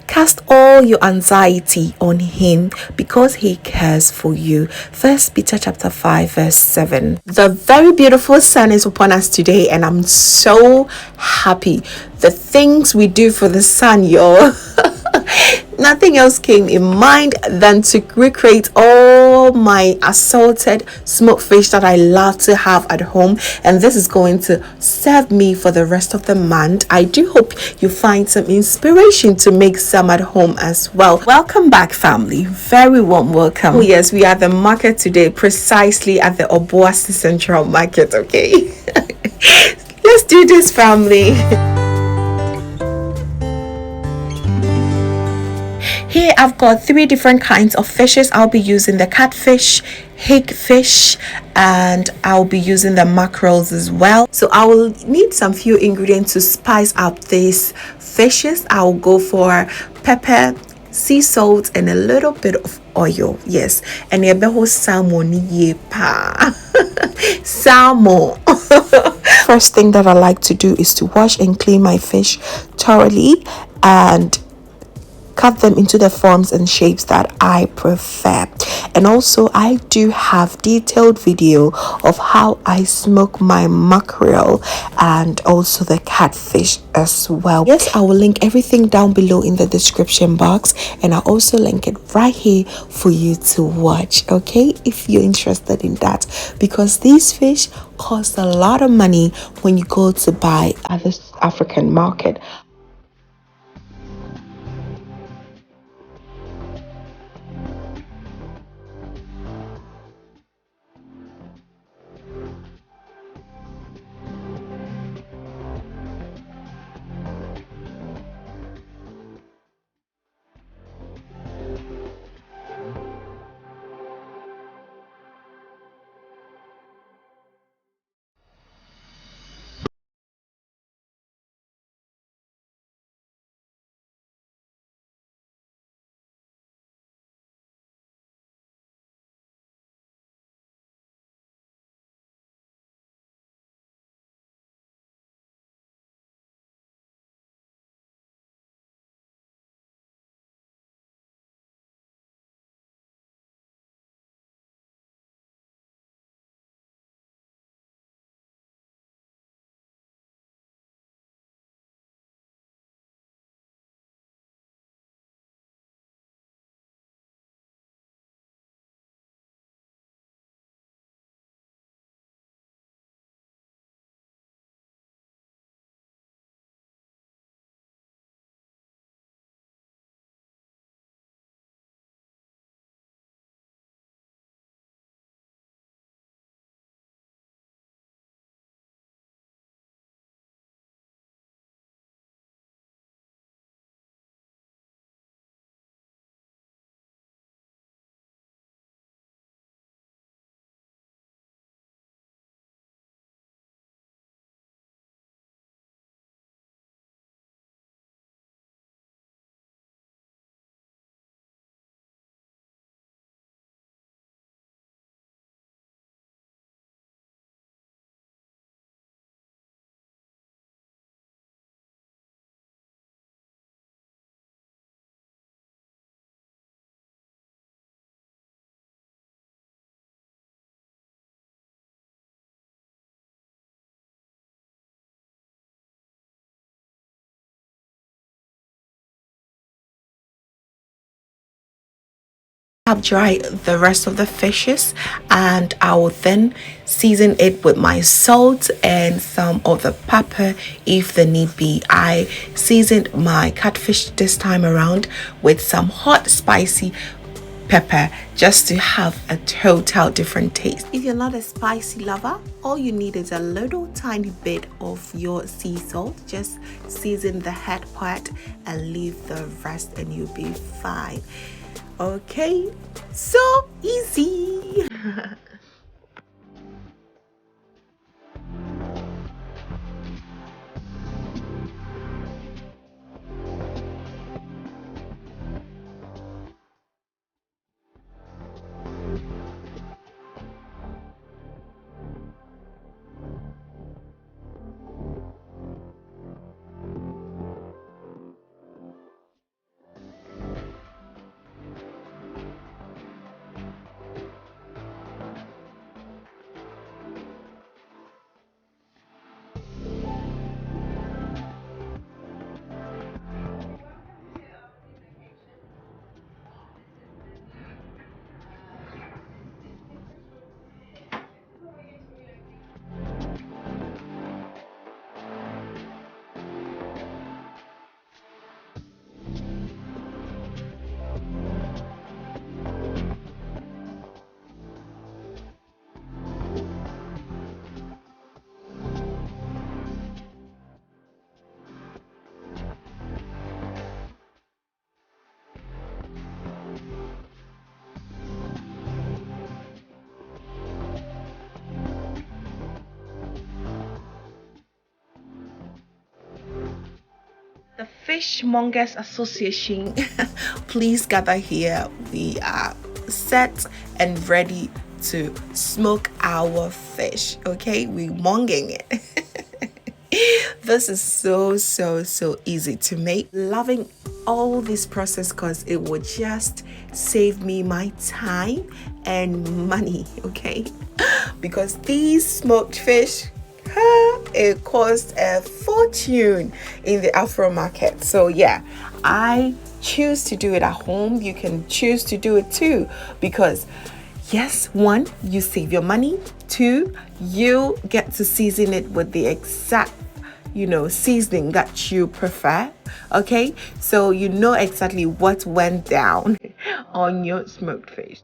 Cast all your anxiety on him because he cares for you. First Peter chapter 5 verse 7. The very beautiful sun is upon us today, and I'm so happy. The things we do for the sun, y'all. Nothing else came in mind than to recreate all my assorted smoked fish that I love to have at home, and this is going to serve me for the rest of the month. I do hope you find some inspiration to make some at home as well. Welcome back, family. Very warm welcome. Oh yes, we are at the market today, precisely at the Obuasi Central Market. Okay. Let's do this, family. Here I've got 3 different kinds of fishes. I'll be using the catfish, hake fish, and I'll be using the mackerels as well. So I will need some few ingredients to spice up these fishes. I'll go for pepper, sea salt, and a little bit of oil. Yes, and a beho salmon yepa. Salmon. First thing that I like to do is to wash and clean my fish thoroughly and cut them into the forms and shapes that I prefer. And also I do have detailed video of how I smoke my mackerel and also the catfish as well. Yes, I will link everything down below in the description box, and I'll also link it right here for you to watch, okay, if you're interested in that, because these fish cost a lot of money when you go to buy at the African market. I've dried the rest of the fishes, and I will then season it with my salt and some of the pepper if the need be. I seasoned my catfish this time around with some hot spicy pepper just to have a total different taste. If you're not a spicy lover, all you need is a little tiny bit of your sea salt. Just season the head part and leave the rest and you'll be fine. Okay, so easy. The Fishmongers Association, please gather here. We are set and ready to smoke our fish. Okay, we're monging it. This is so easy to make. Loving all this process because it would just save me my time and money. Okay, because these smoked fish, it costs a fortune in the Afro market. So yeah, I choose to do it at home. You can choose to do it too, because yes, one, you save your money. Two, you get to season it with the exact seasoning that you prefer. Okay, so you know exactly what went down on your smoked fish.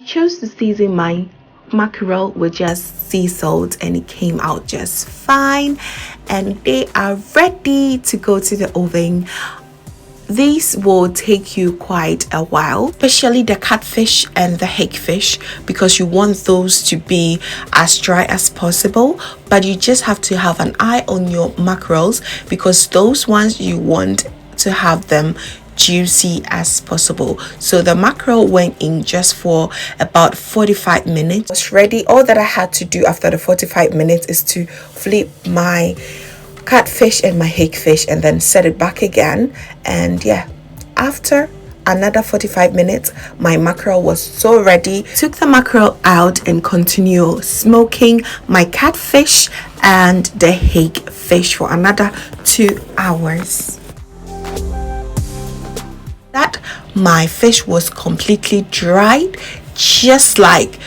Chose to season my mackerel with just sea salt, and it came out just fine, and they are ready to go to the oven. These will take you quite a while, especially the catfish and the hake fish, because you want those to be as dry as possible. But you just have to have an eye on your mackerels, because those ones you want to have them juicy as possible. So the mackerel went in just for about 45 minutes. It's ready. All that I had to do after the 45 minutes is to flip my catfish and my hake fish and then set it back again. And yeah, after another 45 minutes, my mackerel was so ready. Took the mackerel out and continue smoking my catfish and the hake fish for another 2 hours. That my fish was completely dried, just like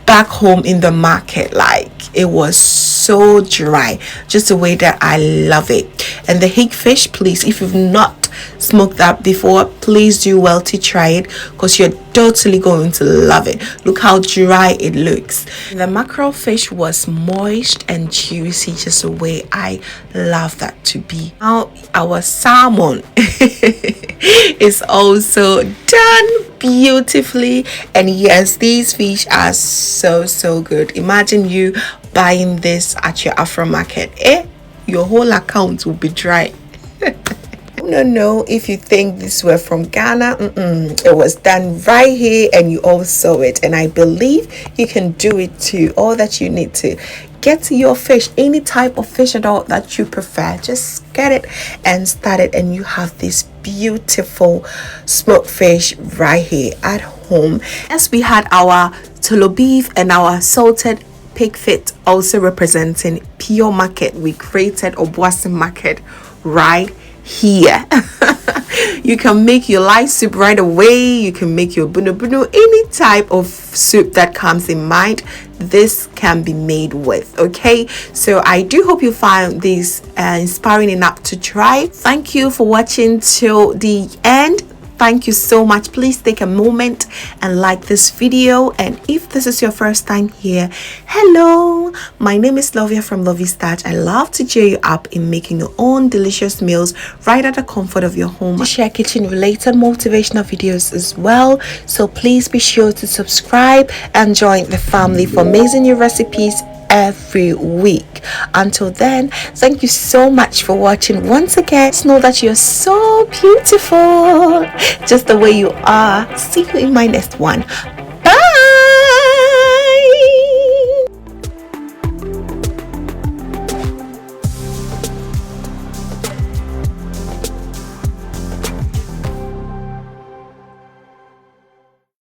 back home in the market. Like, it was so dry, just the way that I love it. And the hake fish, please, if you've not smoked that before, please do well to try it, because you're totally going to love it. Look how dry it looks. The mackerel fish was moist and juicy, just the way I love that to be. Now our salmon is also done beautifully, and yes, these fish are so good. Imagine you buying this at your Afro market, your whole account will be dry. No, if you think this were from Ghana, it was done right here, and you all saw it, and I believe you can do it too. All that you need to get your fish, any type of fish at all that you prefer, just get it and start it, and you have this beautiful smoked fish right here at home. As we had our tolo beef and our salted pig feet, also representing pure market, we created Obuasi market right here. You can make your light soup right away. You can make your bunu bunu, any type of soup that comes in mind, this can be made with. Okay, so I do hope you find this inspiring enough to try. Thank you for watching till the end. Thank you so much. Please take a moment and like this video, and if this is your first time here, hello, my name is Lovia from Lovystouch. I love to cheer you up in making your own delicious meals right at the comfort of your home. I share kitchen related motivational videos as well, so please be sure to subscribe and join the family for amazing new recipes every week. Until then, thank you so much for watching once again. Just know that you're so beautiful just the way you are. See you in my next one.